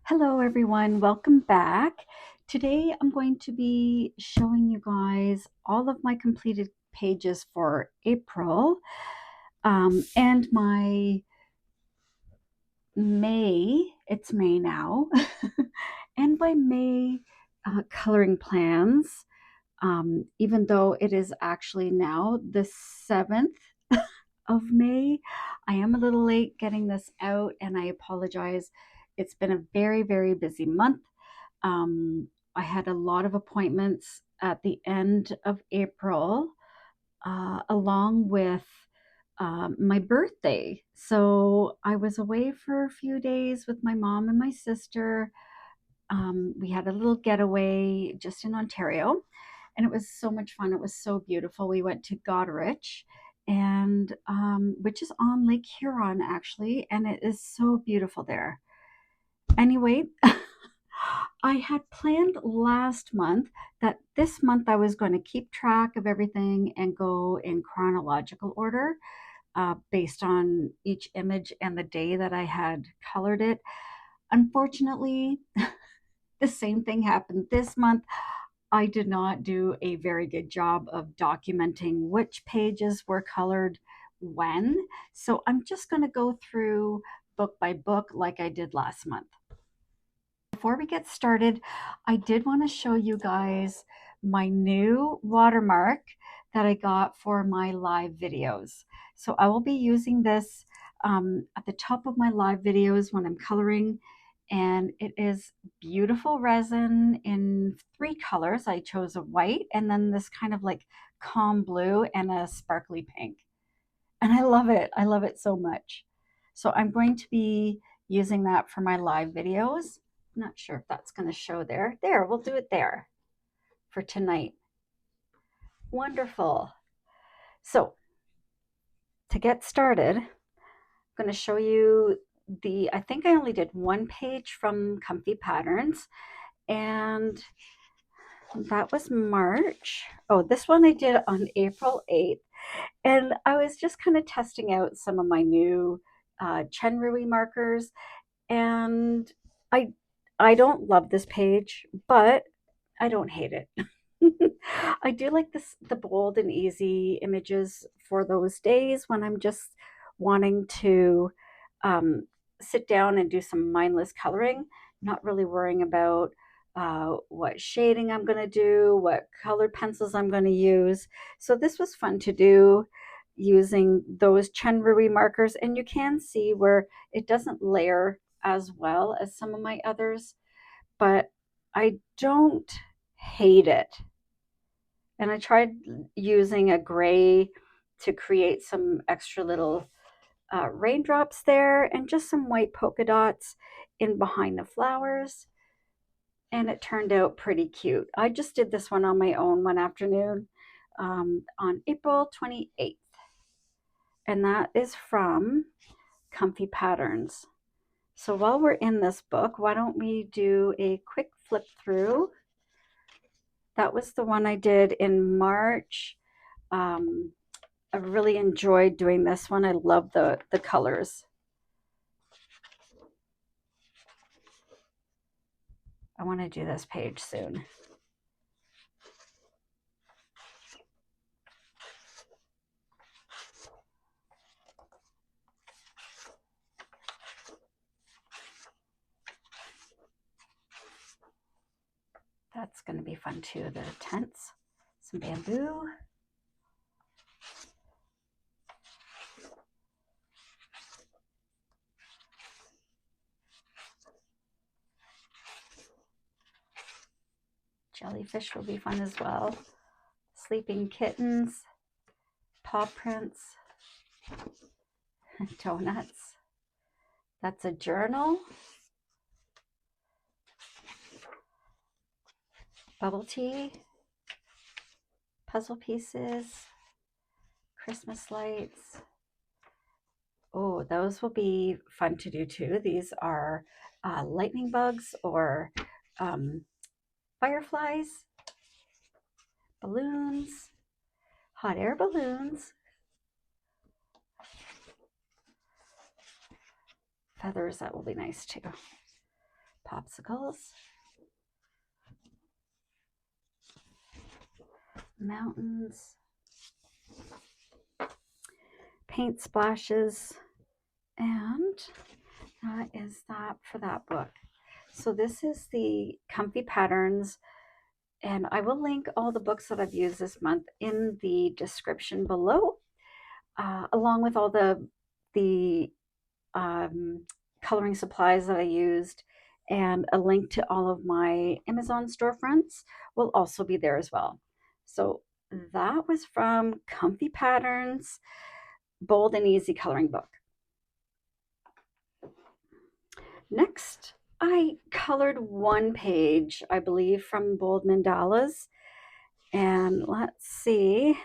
Hello everyone, welcome back. Today I'm going to be showing you guys all of my completed pages for April and my May, it's May now, and my May coloring plans, even though it is actually now the 7th of May. I am a little late getting this out and I apologize. It's been a very, very busy month. I had a lot of appointments at the end of April, along with my birthday. So I was away for a few days with my mom and my sister. We had a little getaway just in Ontario, and it was so much fun. It was so beautiful. We went to Goderich, and which is on Lake Huron actually, and it is so beautiful there. Anyway, I had planned last month that this month I was going to keep track of everything and go in chronological order based on each image and the day that I had colored it. Unfortunately, the same thing happened this month. I did not do a very good job of documenting which pages were colored when. So I'm just going to go through book by book like I did last month. Before we get started, I did want to show you guys my new watermark that I got for my live videos. So I will be using this at the top of my live videos when I'm coloring, and it is beautiful resin in 3 colors. I chose a white and then this kind of like calm blue and a sparkly pink. And I love it. I love it so much. So I'm going to be using that for my live videos. I'm not sure if that's going to show there. There, we'll do it there for tonight. Wonderful. So to get started, I'm going to show you I think I only did 1 page from Comfy Patterns, and that was March. Oh, this one I did on April 8th. And I was just kind of testing out some of my new Chenrui markers, and I I don't love this page, but I don't hate it. I do like the bold and easy images for those days when I'm just wanting to um, sit down and do some mindless coloring, not really worrying about what shading I'm going to do, what colored pencils I'm going to use. So this was fun to do using those Chenrui markers, and you can see where it doesn't layer as well as some of my others, but I don't hate it. And I tried using a gray to create some extra little raindrops there and just some white polka dots in behind the flowers. And it turned out pretty cute. I just did this one on my own one afternoon on April 28th. And that is from Comfy Patterns. So while we're in this book, why don't we do a quick flip through. That was the one I did in March. I really enjoyed doing this one. I love the colors. I want to do this page soon. That's going to be fun too, the tents, some bamboo. Jellyfish will be fun as well. Sleeping kittens, paw prints, donuts. That's a journal. Bubble tea, puzzle pieces, Christmas lights. Oh, those will be fun to do too. These are lightning bugs or fireflies, balloons, hot air balloons, feathers, that will be nice too. popsicles, mountains, paint splashes, and that is that for that book. So this is the Comfy Patterns, and I will link all the books that I've used this month in the description below, along with all the coloring supplies that I used, and a link to all of my Amazon storefronts will also be there as well. So that was from Comfy Patterns, Bold and Easy Coloring Book. Next, I colored one page, I believe, from Bold Mandalas. And let's see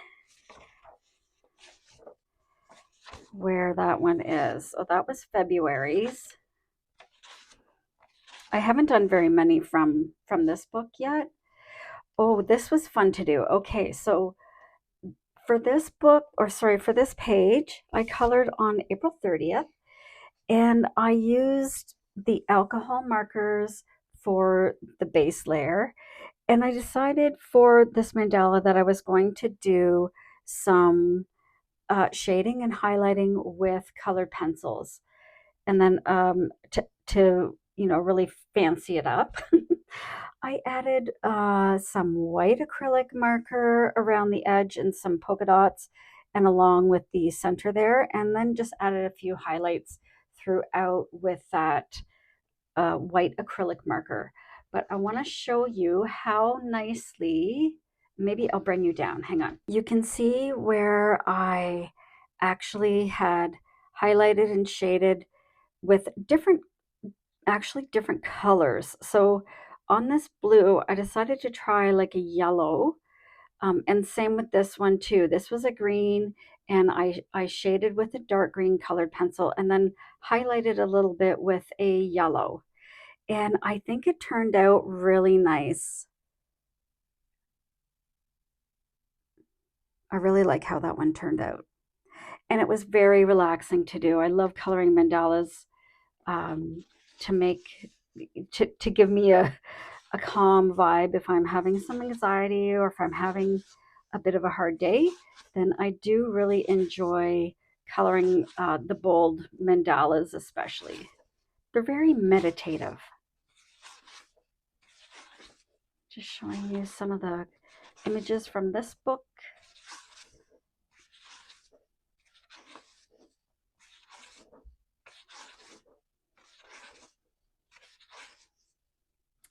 where that one is. Oh, that was February's. I haven't done very many from this book yet. Oh, this was fun to do. Okay, so for this book, or sorry, for this page, I colored on April 30th, and I used the alcohol markers for the base layer. And I decided for this mandala that I was going to do some shading and highlighting with colored pencils. And then to really fancy it up, I added some white acrylic marker around the edge and some polka dots and along with the center there, and then just added a few highlights throughout with that white acrylic marker. But I want to show you how nicely, maybe I'll bring you down, hang on. You can see where I actually had highlighted and shaded with different colors. So on this blue, I decided to try like a yellow, and same with this one too. This was a green, and I shaded with a dark green colored pencil and then highlighted a little bit with a yellow. And I think it turned out really nice. I really like how that one turned out. And it was very relaxing to do. I love coloring mandalas to give me a calm vibe if I'm having some anxiety or if I'm having a bit of a hard day. Then I do really enjoy coloring the bold mandalas especially. They're very meditative. Just showing you some of the images from this book.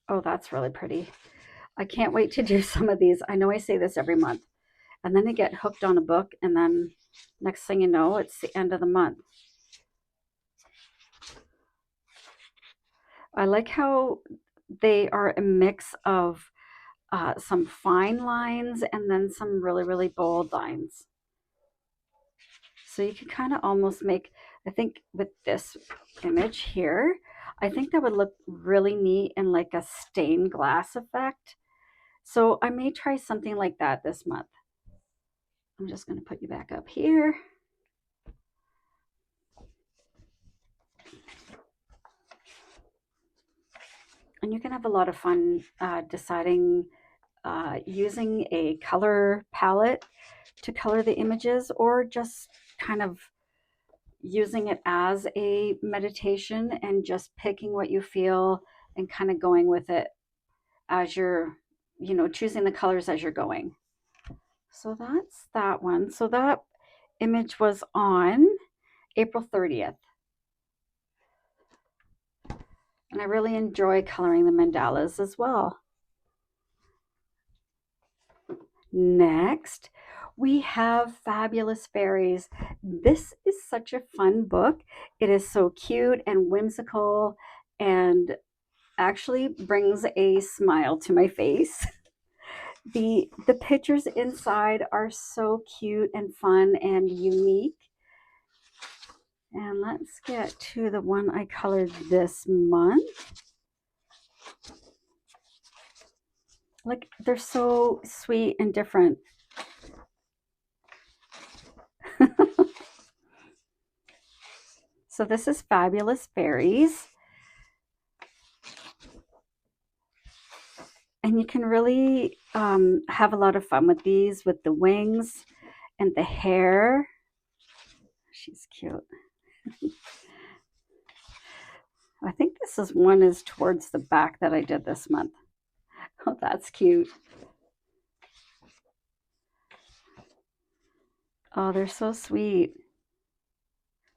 Oh, that's really pretty. I can't wait to do some of these. I know I say this every month, and then I get hooked on a book, and then next thing you know, it's the end of the month. I like how they are a mix of some fine lines and then some really, really bold lines. So you can kind of almost make, I think with this image here, I think that would look really neat in like a stained glass effect. So I may try something like that this month. I'm just going to put you back up here. And you can have a lot of fun deciding using a color palette to color the images, or just kind of using it as a meditation and just picking what you feel and kind of going with it as you're, choosing the colors as you're going. So that's that one. So that image was on April 30th. And I really enjoy coloring the mandalas as well. Next, we have Fabulous Fairies. This is such a fun book. It is so cute and whimsical and actually brings a smile to my face. The pictures inside are so cute and fun and unique. And let's get to the one I colored this month. Like, they're so sweet and different. So this is Fabulous Fairies. And you can really have a lot of fun with these, with the wings and the hair. She's cute. I think this is one is towards the back that I did this month. Oh, that's cute. Oh, they're so sweet.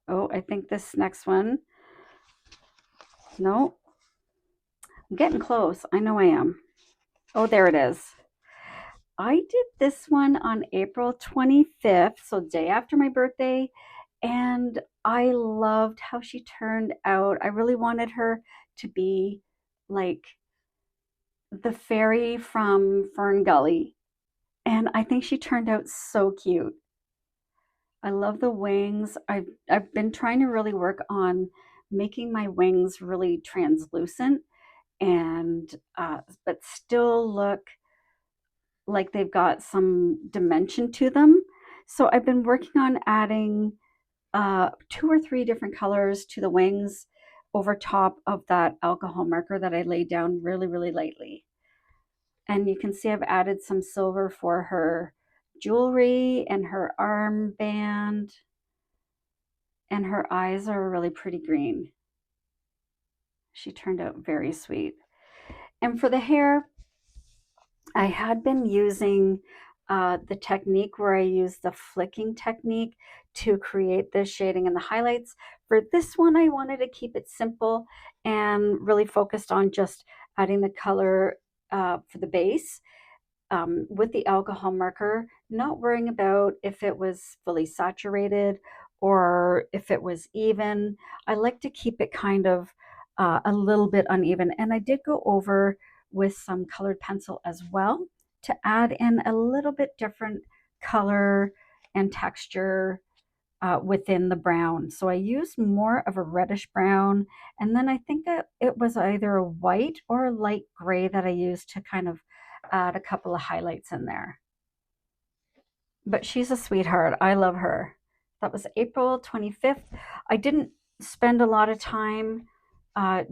Oh, I think this next one. No, I'm getting close. I know I am. Oh, there it is. I did this one on April 25th, so day after my birthday, and I loved how she turned out. I really wanted her to be like the fairy from Fern Gully, and I think she turned out so cute. I love the wings. I've been trying to really work on making my wings really translucent and but still look like they've got some dimension to them. So I've been working on adding 2 or 3 different colors to the wings over top of that alcohol marker that I laid down really, really lightly. And you can see I've added some silver for her jewelry and her armband, and her eyes are a really pretty green. She turned out very sweet. And for the hair, I had been using the technique where I use the flicking technique to create the shading and the highlights. For this one, I wanted to keep it simple and really focused on just adding the color for the base with the alcohol marker, not worrying about if it was fully saturated or if it was even. I like to keep it kind of a little bit uneven. And I did go over with some colored pencil as well to add in a little bit different color and texture within the brown. So I used more of a reddish brown, and then I think that it was either a white or a light gray that I used to kind of add a couple of highlights in there. But she's a sweetheart. I love her. That was April 25th. I didn't spend a lot of time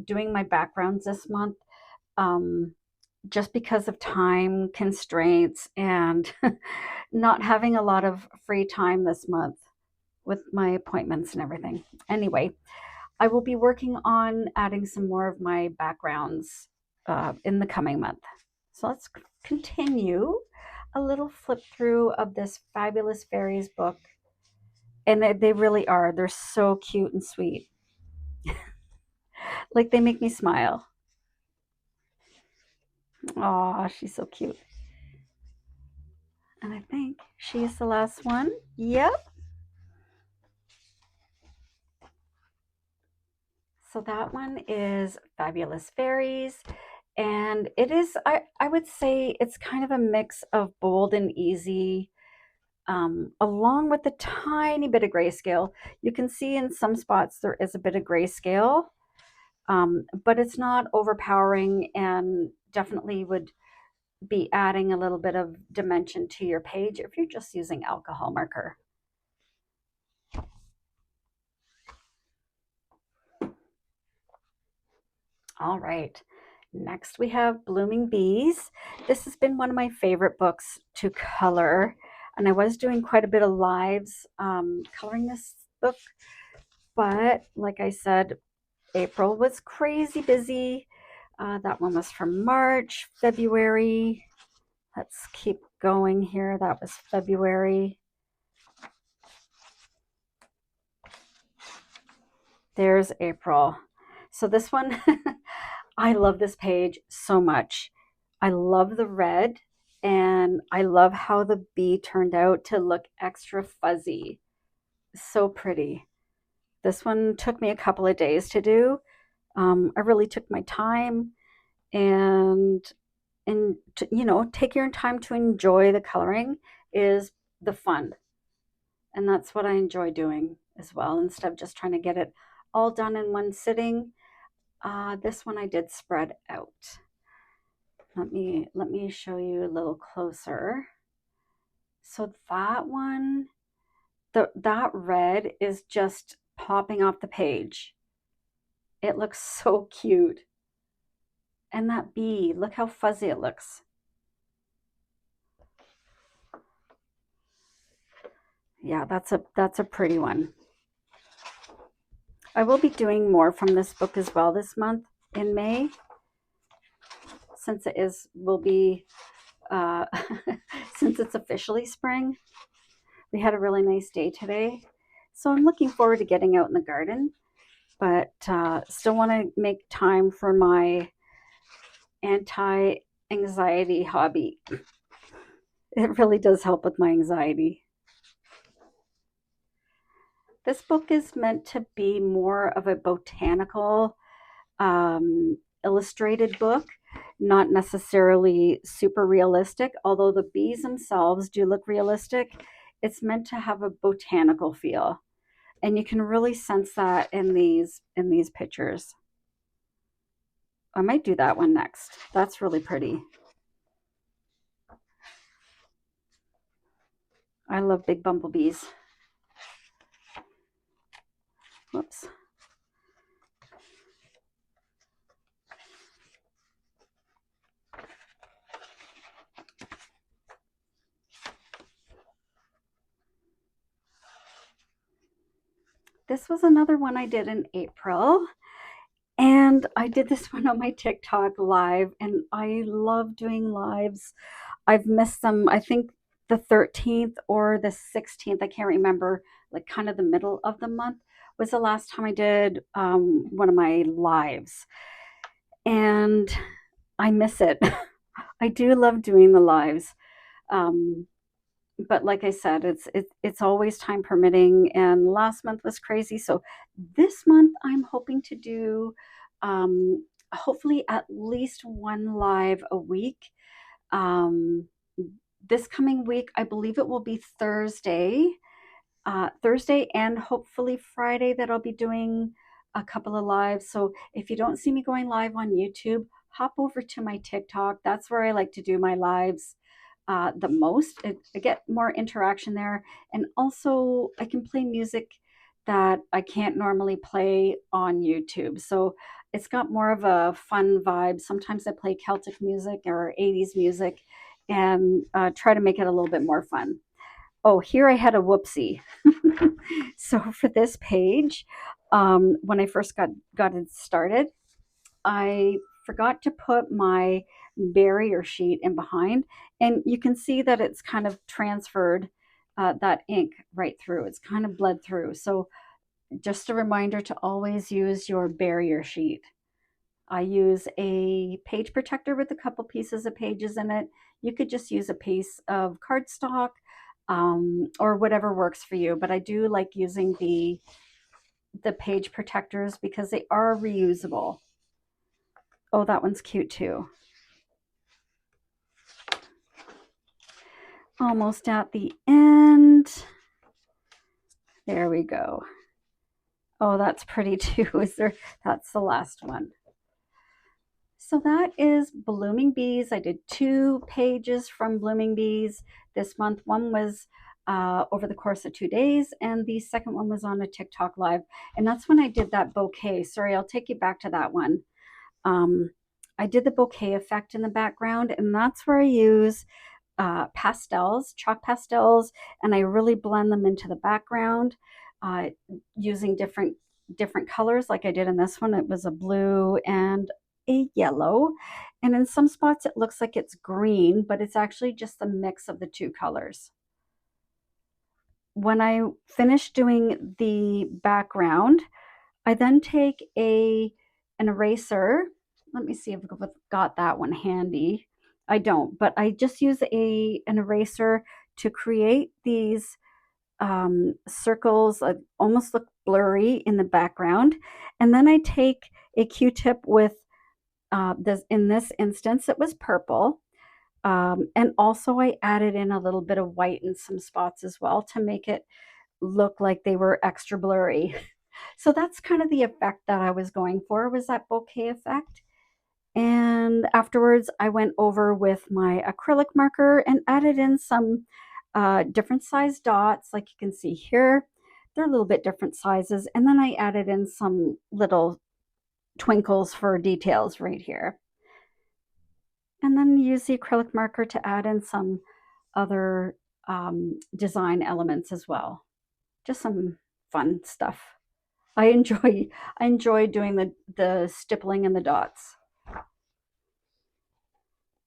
doing my backgrounds this month. Um, just because of time constraints and not having a lot of free time this month with my appointments and everything. Anyway, I will be working on adding some more of my backgrounds in the coming month. So let's continue a little flip through of this Fabulous Fairies book. And they really are. They're so cute and sweet. Like they make me smile. Aw, she's so cute. And I think she is the last one. Yep. So that one is Fabulous Fairies. And it is, I would say it's kind of a mix of bold and easy, along with a tiny bit of grayscale. You can see in some spots there is a bit of grayscale, but it's not overpowering and definitely would be adding a little bit of dimension to your page if you're just using alcohol marker. All right. Next we have Blooming Bees. This has been one of my favorite books to color, and I was doing quite a bit of lives coloring this book, but like I said, April was crazy busy. That one was from March, February. Let's keep going here. That was February. There's April. So this one, I love this page so much. I love the red, and I love how the bee turned out to look extra fuzzy. So pretty. This one took me a couple of days to do. I really took my time and take your time to enjoy the coloring is the fun. And that's what I enjoy doing as well, instead of just trying to get it all done in one sitting. This one I did spread out. Let me show you a little closer. So that one, that red is just popping off the page. It looks so cute. And that bee, look how fuzzy it looks. Yeah, that's a pretty one. I will be doing more from this book as well this month in May, since it is will be since it's officially spring. We had a really nice day today, so I'm looking forward to getting out in the garden, but still want to make time for my anti-anxiety hobby. It really does help with my anxiety. This book is meant to be more of a botanical illustrated book, not necessarily super realistic, although the bees themselves do look realistic. It's meant to have a botanical feel, and you can really sense that in these pictures. I might do that one next. That's really pretty. I love big bumblebees. Whoops. This was another one I did in April. And I did this one on my TikTok live, and I love doing lives. I've missed them, I think the 13th or the 16th, I can't remember, like kind of the middle of the month was the last time I did one of my lives. And I miss it. I do love doing the lives. Um, but like I said, it's always time permitting, and last month was crazy. So this month I'm hoping to do hopefully at least one live a week. Um, this coming week, I believe it will be Thursday and hopefully Friday that I'll be doing a couple of lives. So if you don't see me going live on YouTube, hop over to my TikTok. That's where I like to do my lives the most. I get more interaction there. And also, I can play music that I can't normally play on YouTube. So it's got more of a fun vibe. Sometimes I play Celtic music or 80s music and try to make it a little bit more fun. Oh, here I had a whoopsie. So for this page, when I first got it started, I forgot to put my barrier sheet in behind, and you can see that it's kind of transferred that ink right through. It's kind of bled through. So just a reminder to always use your barrier sheet. I use a page protector with a couple pieces of pages in it. You could just use a piece of cardstock or whatever works for you. But I do like using the page protectors because they are reusable. Oh, that one's cute too. Almost at the end. There we go. Oh, that's pretty too. That's the last one. So that is Blooming Bees. I did 2 pages from Blooming Bees this month. One was over the course of 2 days, and the second one was on a TikTok live. And that's when I did that bouquet. Sorry, I'll take you back to that one. I did the bouquet effect in the background, and that's where I use pastels, chalk pastels, and I really blend them into the background using different colors. Like I did in this one, it was a blue and a yellow, and in some spots it looks like it's green, but it's actually just a mix of the 2 colors. When I finish doing the background, I then take an eraser. Let me see if I've got that one handy. I don't, but I just use an eraser to create these circles that almost look blurry in the background. And then I take a Q-tip with in this instance, it was purple. And also I added in a little bit of white in some spots as well to make it look like they were extra blurry. So that's kind of the effect that I was going for, was that bouquet effect. And afterwards, I went over with my acrylic marker and added in some different size dots, like you can see here. They're a little bit different sizes. And then I added in some little twinkles for details right here. and then use the acrylic marker to add in some other design elements as well. Just some fun stuff. I enjoy doing the stippling and the dots.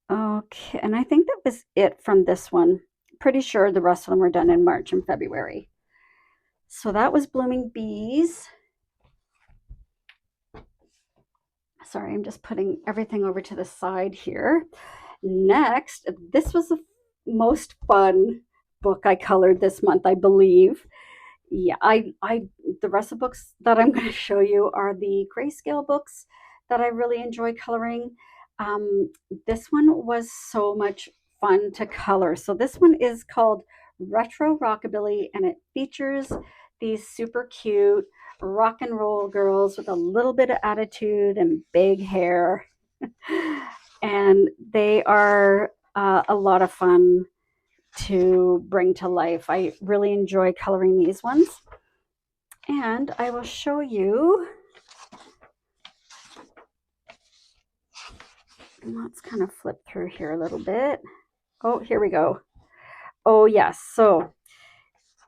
Okay, and I think that was it from this one. Pretty sure the rest of them were done in March and February. So that was Blooming Bees. Sorry, I'm just putting everything over to the side here. Next, this was the most fun book I colored this month, I believe. Yeah, the rest of the books that I'm going to show you are the grayscale books that I really enjoy coloring. Um, this one was so much fun to color. So this one is called Retro Rockabilly, and it features these super cute rock and roll girls with a little bit of attitude and big hair. And they are a lot of fun to bring to life. I really enjoy coloring these ones. And I will show you. Let's kind of flip through here a little bit. Oh, here we go. Oh, yes. So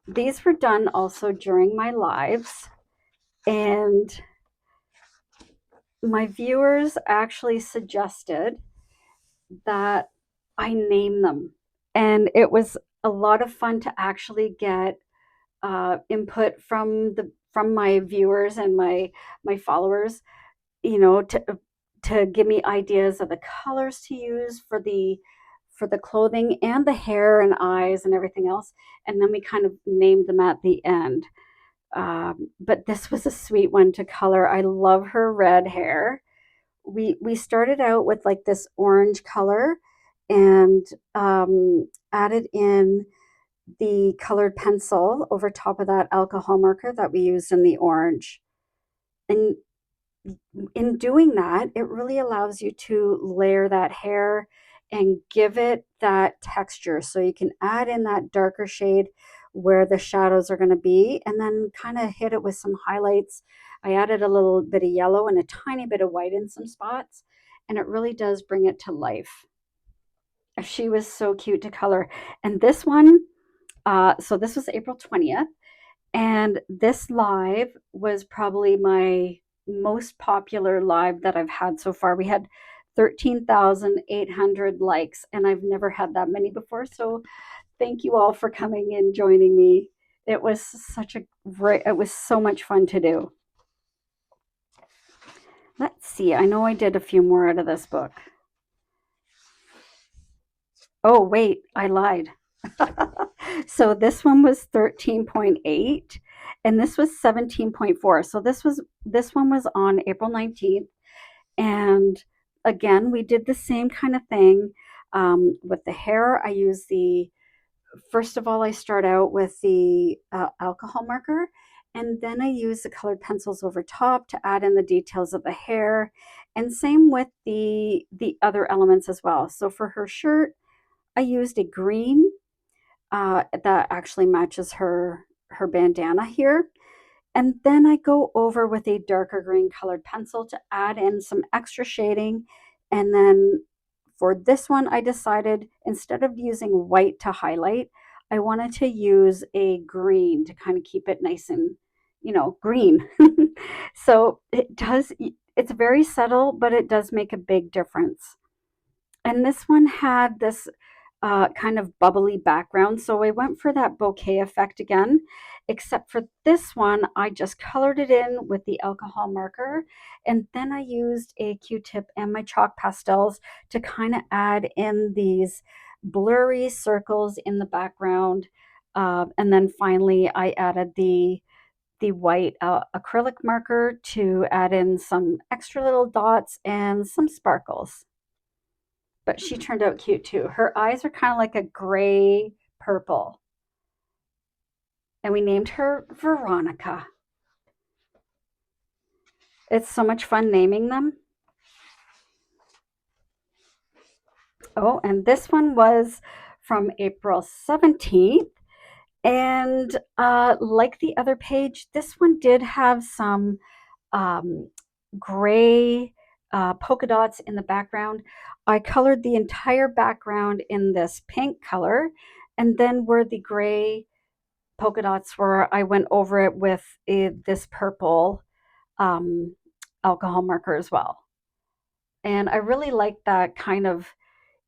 these were done also during my lives. And my viewers actually suggested that I name them. And it was a lot of fun to actually get input from my viewers and my followers, you know, to give me ideas of the colors to use for the clothing and the hair and eyes and everything else. And then we kind of named them at the end. But this was a sweet one to color. I love her red hair. We started out with like this orange color and added in the colored pencil over top of that alcohol marker that we used in the orange. And in doing that, it really allows you to layer that hair and give it that texture. So you can add in that darker shade where the shadows are going to be, and then kind of hit it with some highlights. I added a little bit of yellow and a tiny bit of white in some spots, and it really does bring it to life. She was so cute to color. And this one, so this was April 20th. And this live was probably my most popular live that I've had so far. We had 13,800 likes, and I've never had that many before. So thank you all for coming and joining me. It was it was so much fun to do. Let's see. I know I did a few more out of this book. Oh, wait, I lied. So this one was 13.8 and this was 17.4. So this one was on April 19th. And again, we did the same kind of thing. With the hair, I use first of all, I start out with the alcohol marker, and then I use the colored pencils over top to add in the details of the hair, and same with the other elements as well. So for her shirt, I used a green that actually matches her bandana here. And then I go over with a darker green colored pencil to add in some extra shading. And then for this one, I decided instead of using white to highlight, I wanted to use a green to kind of keep it nice and, green. So it's very subtle, but it does make a big difference. And this one had this kind of bubbly background. So I went for that bouquet effect again, except for this one, I just colored it in with the alcohol marker. And then I used a Q-tip and my chalk pastels to kind of add in these blurry circles in the background. And then finally, I added the white acrylic marker to add in some extra little dots and some sparkles. But she turned out cute too. Her eyes are kind of like a gray purple. And we named her Veronica. It's so much fun naming them. Oh, and this one was from April 17th. And like the other page, this one did have some gray polka dots in the background. I colored the entire background in this pink color, and then where the gray polka dots were, I went over it with this purple um, alcohol marker as well. And I really like that kind of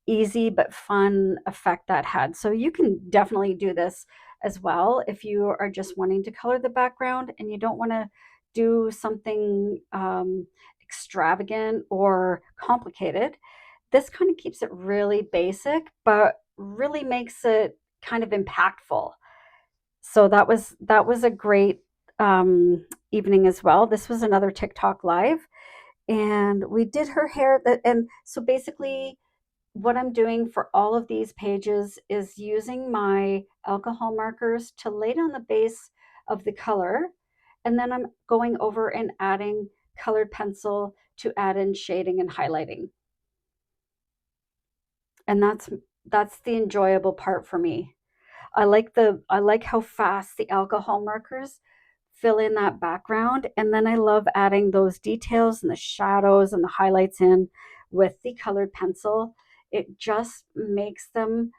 easy but fun effect that had. So you can definitely do this as well if you are just wanting to color the background and you don't want to do something extravagant or complicated. This kind of keeps it really basic, but really makes it kind of impactful. So that was a great evening as well. This was another TikTok live, and we did her hair. And so basically, what I'm doing for all of these pages is using my alcohol markers to lay down the base of the color, and then I'm going over and adding colored pencil to add in shading and highlighting. And that's the enjoyable part for me. I like how fast the alcohol markers fill in that background, and then I love adding those details and the shadows and the highlights in with the colored pencil. It just makes them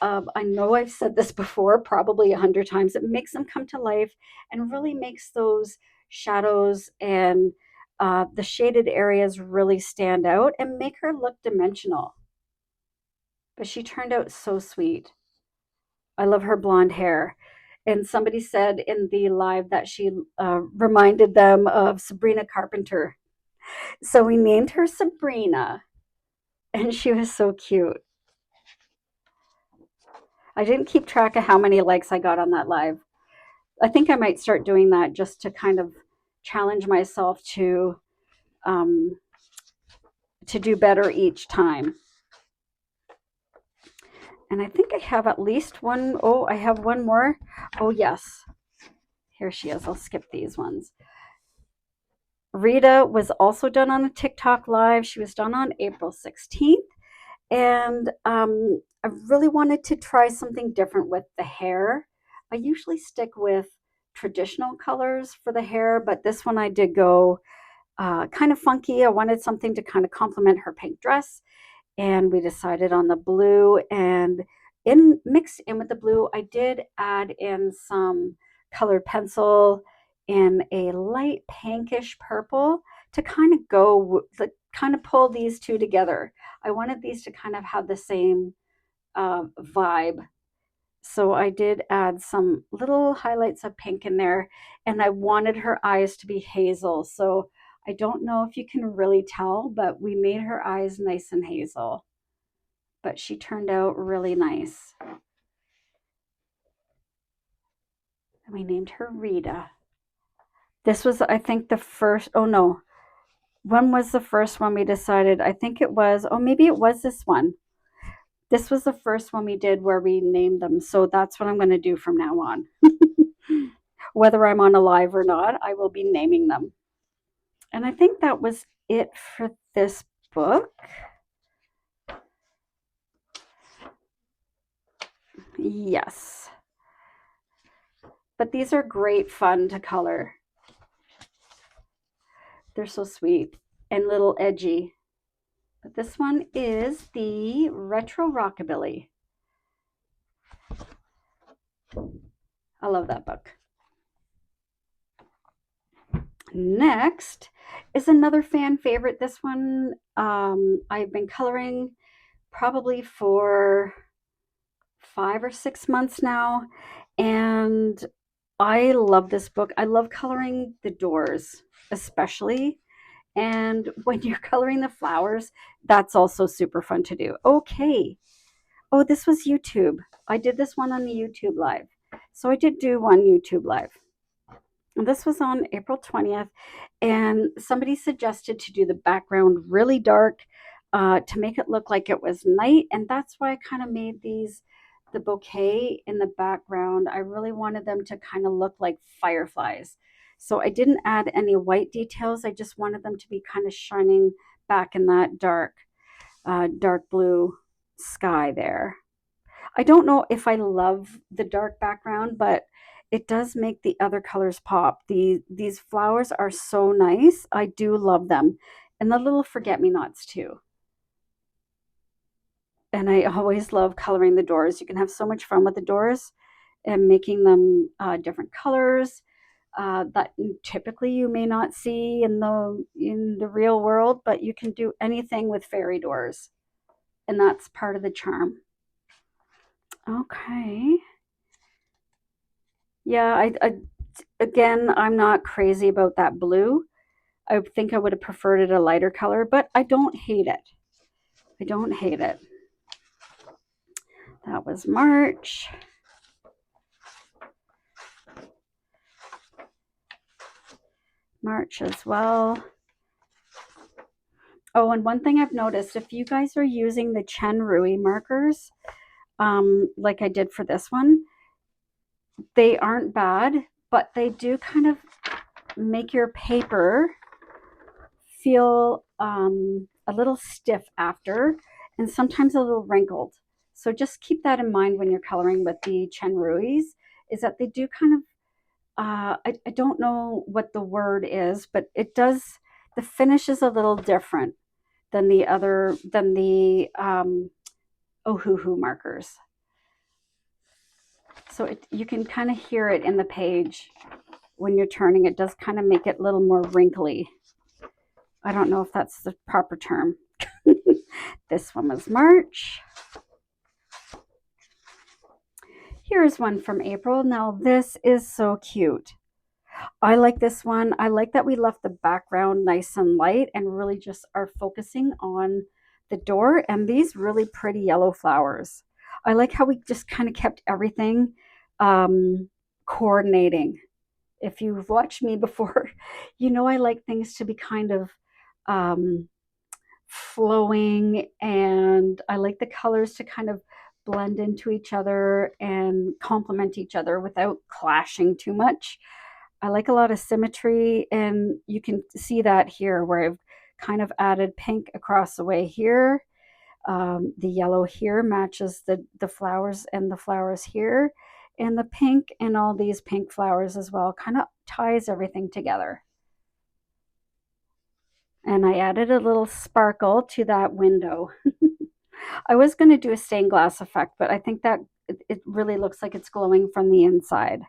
I know I've said this before, probably 100 times. It makes them come to life and really makes those shadows and the shaded areas really stand out and make her look dimensional. But she turned out so sweet. I love her blonde hair. And somebody said in the live that she reminded them of Sabrina Carpenter. So we named her Sabrina, and she was so cute. I didn't keep track of how many likes I got on that live. I think I might start doing that just to kind of challenge myself um, to do better each time. And I think I have at least one. Oh, I have one more. Oh, yes. Here she is. I'll skip these ones. Rita was also done on a TikTok live. She was done on April 16th. And I really wanted to try something different with the hair. I usually stick with traditional colors for the hair, but this one I did go kind of funky. I wanted something to kind of complement her pink dress, and we decided on the blue. And in mixed in with the blue, I did add in some colored pencil in a light pinkish purple to kind of go, kind of pull these two together. I wanted these to kind of have the same vibe. So I did add some little highlights of pink in there, and I wanted her eyes to be hazel. So I don't know if you can really tell, but we made her eyes nice and hazel. But she turned out really nice. And we named her Rita. This was, I think, the first, oh no, when was the first one we decided? I think it was, oh, maybe it was this one. This was the first one we did where we named them. So that's what I'm going to do from now on. Whether I'm on a live or not, I will be naming them. And I think that was it for this book. Yes. But these are great fun to color. They're so sweet and little edgy. But this one is the Retro Rockabilly. I love that book. Next is another fan favorite. This one I've been coloring probably for 5 or 6 months now, and I love this book. I love coloring the doors, especially. And when you're coloring the flowers, that's also super fun to do. Okay. Oh, this was YouTube. I did this one on the YouTube live. So I did do one YouTube live. And this was on April 20th. And somebody suggested to do the background really dark to make it look like it was night. And that's why I kind of made these, the bouquet in the background. I really wanted them to kind of look like fireflies. So I didn't add any white details. I just wanted them to be kind of shining back in that dark blue sky there. I don't know if I love the dark background, but it does make the other colors pop. These flowers are so nice. I do love them. And the little forget-me-nots too. And I always love coloring the doors. You can have so much fun with the doors and making them different colors that typically you may not see in the real world, but you can do anything with fairy doors, and that's part of the charm. Okay. Yeah, again, I'm not crazy about that blue. I think I would have preferred it a lighter color, but I don't hate it. I don't hate it. That was March. March as well. Oh, and one thing I've noticed, if you guys are using the Chen Rui markers, like I did for this one, they aren't bad, but they do kind of make your paper feel a little stiff after, and sometimes a little wrinkled. So just keep that in mind when you're coloring with the Chen Ruis, is that they do kind of, I don't know what the word is, but it does, the finish is a little different than the Ohuhu markers. So you can kind of hear it in the page when you're turning. It does kind of make it a little more wrinkly. I don't know if that's the proper term. This one was March. Here's one from April. Now this is so cute. I like this one. I like that we left the background nice and light and really just are focusing on the door and these really pretty yellow flowers. I like how we just kind of kept everything coordinating. If you've watched me before, you know I like things to be kind of flowing, and I like the colors to kind of blend into each other and complement each other without clashing too much. I like a lot of symmetry, and you can see that here where I've kind of added pink across the way here. The yellow here matches the flowers and the flowers here, and the pink and all these pink flowers as well kind of ties everything together. And I added a little sparkle to that window. I was going to do a stained glass effect, but I think that it really looks like it's glowing from the inside.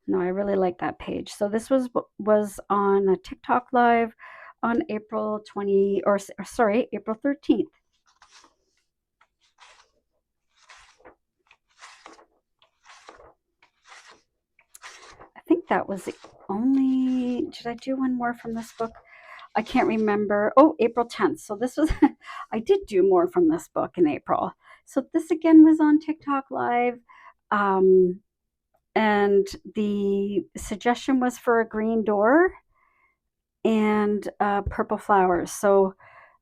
No, I really like that page. So this was on a TikTok live on April 20, or sorry, April 13th. I think that was the only, did I do one more from this book? I can't remember. Oh, April 10th. So this was, I did do more from this book in April. So this again was on TikTok live. And the suggestion was for a green door and purple flowers. So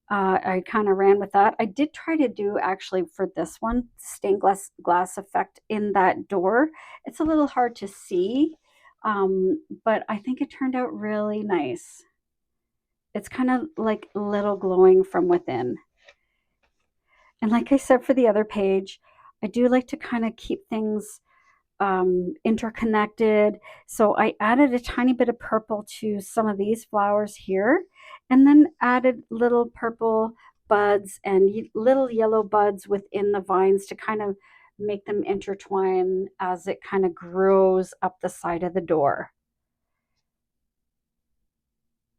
I kind of ran with that. I did try to do actually for this one stained glass effect in that door. It's a little hard to see, but I think it turned out really nice. It's kind of like little glowing from within. And like I said for the other page, I do like to kind of keep things interconnected. So I added a tiny bit of purple to some of these flowers here, and then added little purple buds and little yellow buds within the vines to kind of make them intertwine as it kind of grows up the side of the door.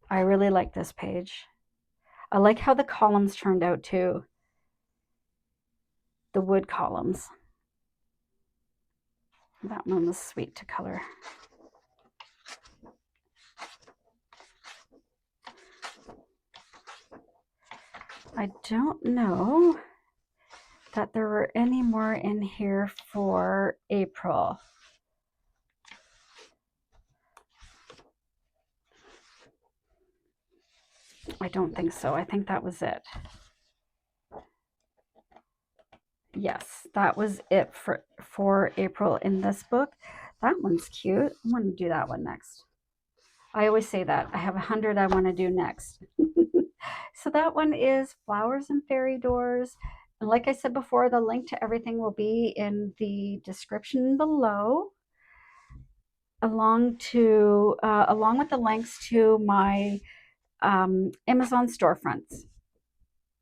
I really like this page. I like how the columns turned out too. The wood columns. That one was sweet to color. I don't know that there were any more in here for April. I don't think so. I think that was it. Yes, that was it for April in this book. That one's cute. I want to do that one next. I always say that. I have 100 I want to do next. So that one is Flowers and Fairy Doors. And like I said before, the link to everything will be in the description below, along with the links to my Amazon Storefronts.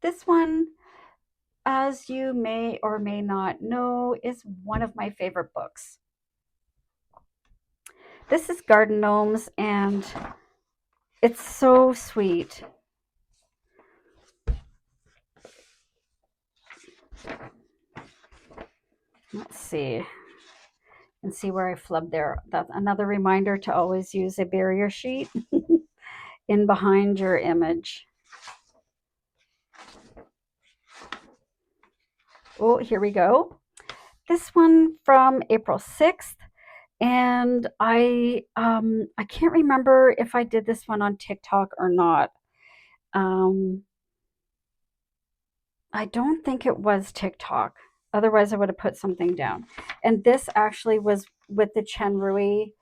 This one, as you may or may not know, is one of my favorite books. This is Garden Gnomes, and it's so sweet. Let's see. And see where I flubbed there. That's another reminder to always use a barrier sheet in behind your image. Oh, here we go. This one from April 6th. And I can't remember if I did this one on TikTok or not. I don't think it was TikTok. Otherwise, I would have put something down. And this actually was with the Chenrui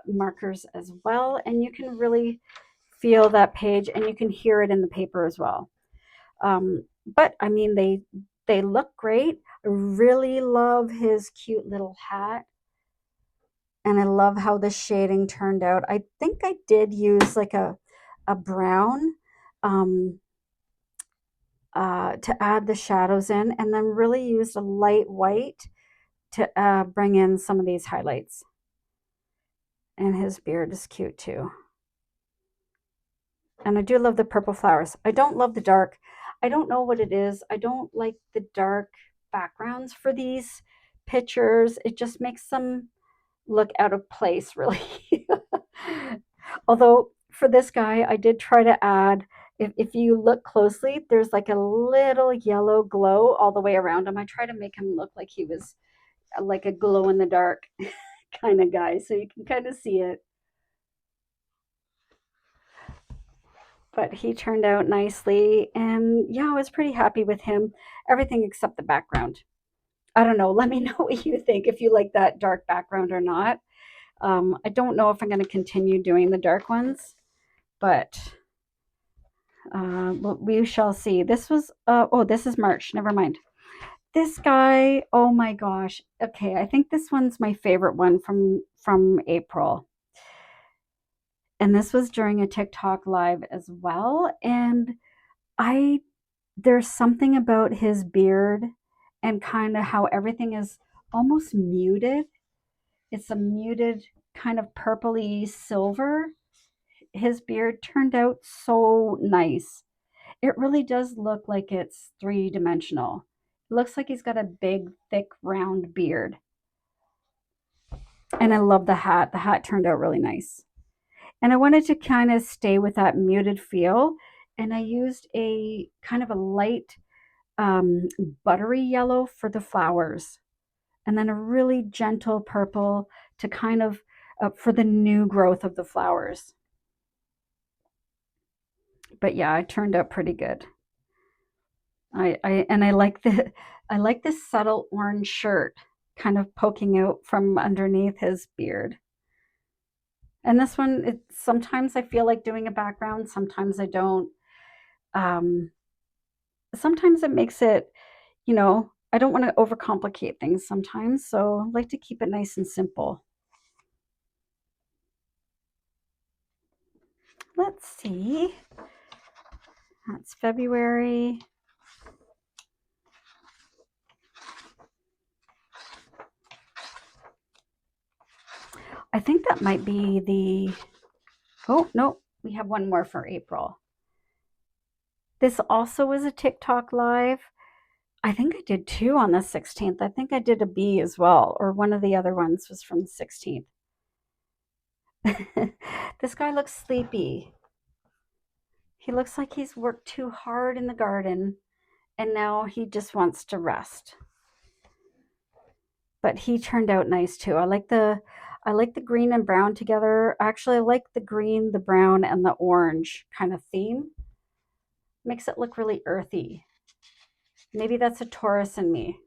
markers as well. And you can really feel that page, and you can hear it in the paper as well. But I mean, they look great. I really love his cute little hat. And I love how the shading turned out. I think I did use like a brown to add the shadows in, and then really used a light white to bring in some of these highlights. And his beard is cute too. And I do love the purple flowers. I don't love the dark. I don't know what it is. I don't like the dark backgrounds for these pictures. It just makes them look out of place, really. Although for this guy, I did try to add, if you look closely, there's like a little yellow glow all the way around him. I try to make him look like he was like a glow in the dark kind of guy, so you can kind of see it. But he turned out nicely, and yeah, I was pretty happy with him. Everything except the background. I don't know. Let me know what you think, if you like that dark background or not. I don't know if I'm going to continue doing the dark ones, but we shall see. This was, oh, this is March. Never mind. This guy, oh my gosh. Okay, I think this one's my favorite one from April. And this was during a TikTok live as well. And there's something about his beard and kind of how everything is almost muted. It's a muted kind of purpley silver. His beard turned out so nice. It really does look like it's three-dimensional. It looks like he's got a big, thick, round beard. And I love the hat. The hat turned out really nice. And I wanted to kind of stay with that muted feel. And I used a kind of a light buttery yellow for the flowers. And then a really gentle purple to kind of for the new growth of the flowers. But yeah, it turned out pretty good. I like this subtle orange shirt kind of poking out from underneath his beard. And this one, sometimes I feel like doing a background, sometimes I don't. Sometimes it makes it, I don't want to overcomplicate things sometimes, so I like to keep it nice and simple. Let's see. That's February. I think that might be the, oh, no, we have one more for April. This also was a TikTok live. I think I did two on the 16th. I think I did a B as well, or one of the other ones was from the 16th. This guy looks sleepy. He looks like he's worked too hard in the garden, and now he just wants to rest. But he turned out nice too. I like the green and brown together. Actually, I like the green, the brown, and the orange kind of theme. Makes it look really earthy. Maybe that's a Taurus in me.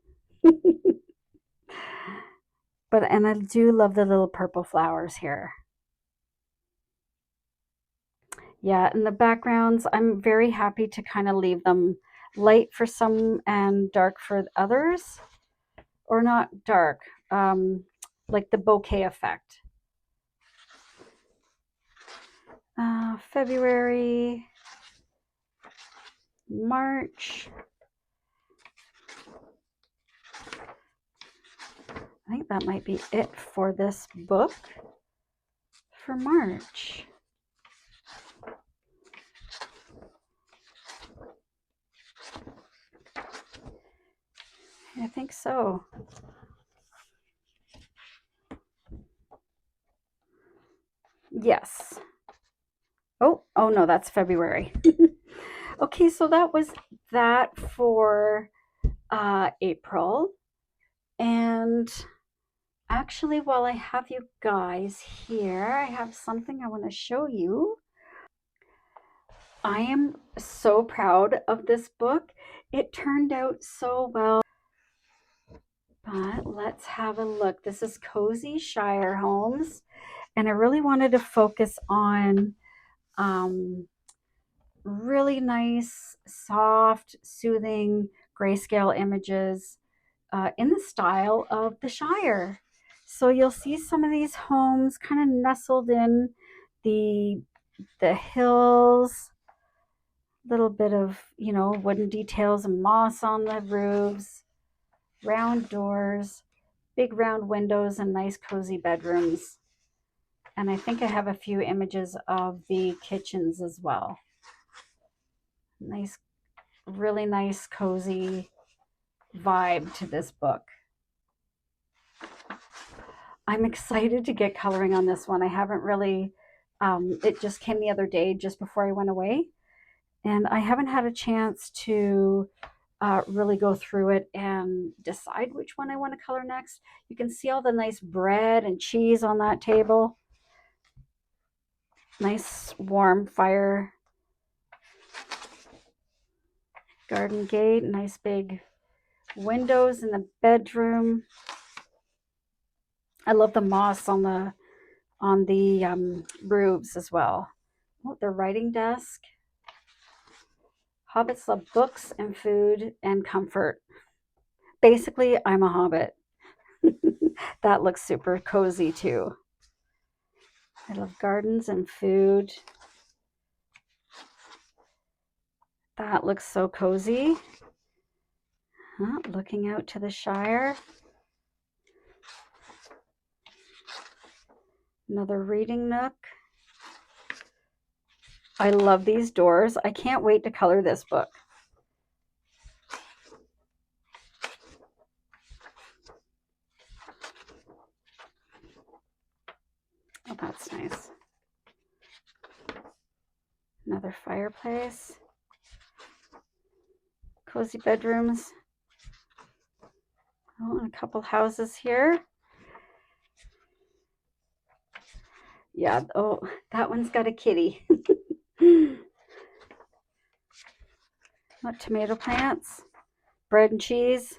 And I do love the little purple flowers here. Yeah, and the backgrounds, I'm very happy to kind of leave them light for some and dark for others. Or not dark, like the bokeh effect. February, March. I think that might be it for this book for March. I think so. Yes. Oh no, that's February. Okay, so that was that for April. And actually, while I have you guys here, I have something I want to show you. I am so proud of this book. It turned out so well. But let's have a look. This is Cozy Shire Homes. And I really wanted to focus on really nice, soft, soothing grayscale images in the style of the Shire. So you'll see some of these homes kind of nestled in the hills, little bit of, you know, wooden details and moss on the roofs, round doors, big round windows, and nice cozy bedrooms. And I think I have a few images of the kitchens as well. Nice, really nice, cozy vibe to this book. I'm excited to get coloring on this one. I haven't really, it just came the other day just before I went away. And I haven't had a chance to really go through it and decide which one I want to color next. You can see all the nice bread and cheese on that table. Nice warm fire. Garden gate, nice big windows in the bedroom. I love the moss on the roofs as well. Oh, the writing desk. Hobbits love books and food and comfort. Basically, I'm a hobbit. That looks super cozy too. I love gardens and food. That looks so cozy. Looking out to the Shire. Another reading nook. I love these doors. I can't wait to color this book. Oh, that's nice. Another fireplace. Cozy bedrooms. Oh, and a couple houses here. Yeah, oh, that one's got a kitty. What, tomato plants, bread and cheese,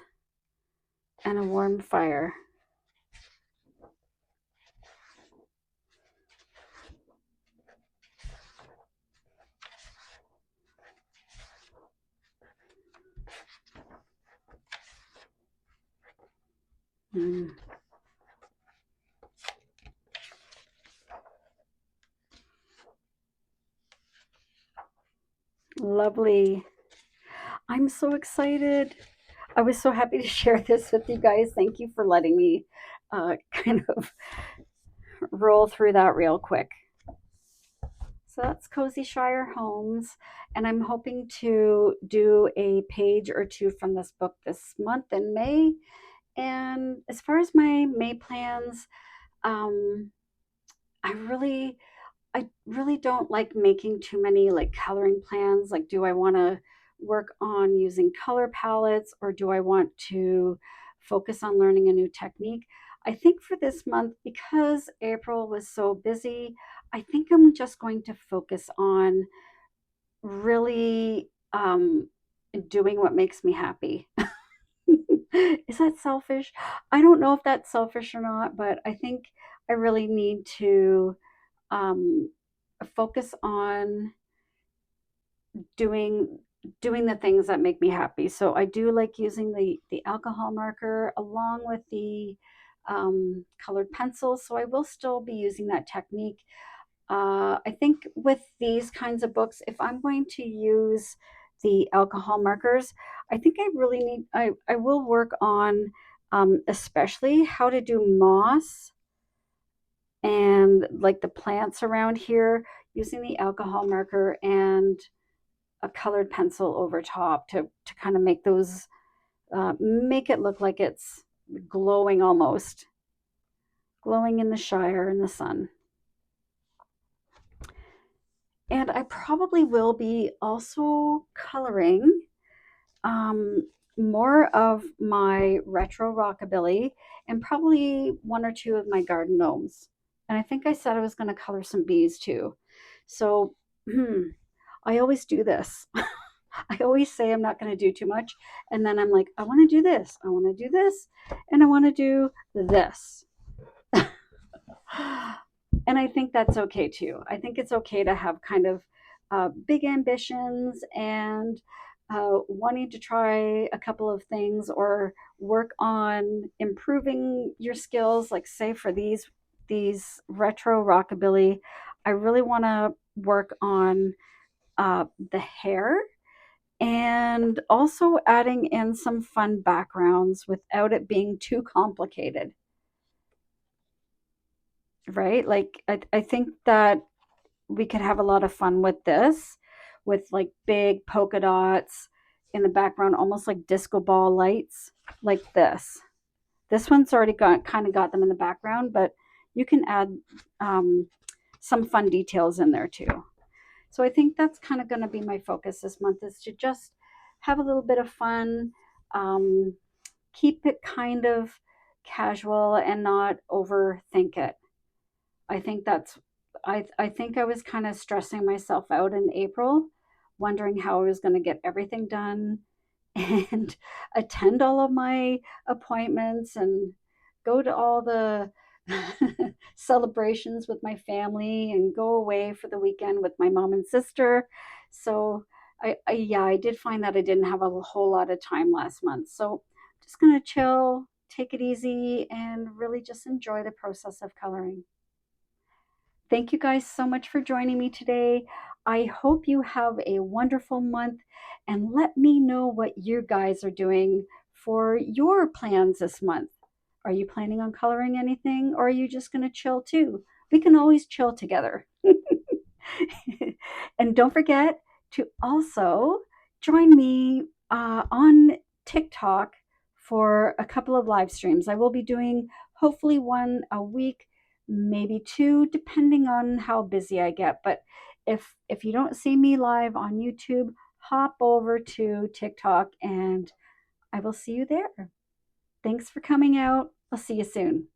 and a warm fire. Lovely. I'm so excited. I was so happy to share this with you guys. Thank you for letting me kind of roll through that real quick. So that's Cozy Shire Homes, and I'm hoping to do a page or two from this book this month in May. And as far as my May plans, um, I really don't like making too many like coloring plans. Like, do I want to work on using color palettes, or do I want to focus on learning a new technique? I think for this month, because April was so busy, I think I'm just going to focus on really doing what makes me happy. Is that selfish? I don't know if that's selfish or not, but I think I really need to um, focus on doing the things that make me happy. So I do like using the alcohol marker along with the colored pencils. So I will still be using that technique. I think with these kinds of books, if I'm going to use the alcohol markers, I think I will work on especially how to do moss and like the plants around here using the alcohol marker and a colored pencil over top to kind of make those, make it look like it's glowing almost, glowing in the Shire in the sun. And I probably will be also coloring um, more of my retro rockabilly and probably one or two of my garden gnomes. And I think I said I was going to color some bees too. So I always do this. I always say I'm not going to do too much. And then I'm like, I want to do this. I want to do this. And I want to do this. And I think that's okay too. I think it's okay to have kind of big ambitions and wanting to try a couple of things or work on improving your skills. Like say for these retro rockabilly, I really want to work on the hair and also adding in some fun backgrounds without it being too complicated, right? Like I think that we could have a lot of fun with this, with like big polka dots in the background, almost like disco ball lights, like this. This one's already got kind of got them in the background, but you can add um, some fun details in there too. So I think that's kind of going to be my focus this month, is to just have a little bit of fun, um, keep it kind of casual and not overthink it. I think that's I think I was kind of stressing myself out in April, wondering how I was going to get everything done and attend all of my appointments and go to all the celebrations with my family and go away for the weekend with my mom and sister. So yeah, I did find that I didn't have a whole lot of time last month. So just going to chill, take it easy, and really just enjoy the process of coloring. Thank you guys so much for joining me today. I hope you have a wonderful month and let me know what you guys are doing for your plans this month. Are you planning on coloring anything or are you just going to chill too? We can always chill together. And don't forget to also join me on TikTok for a couple of live streams. I will be doing hopefully one a week, maybe two, depending on how busy I get. But if you don't see me live on YouTube, hop over to TikTok and I will see you there. Thanks for coming out. I'll see you soon.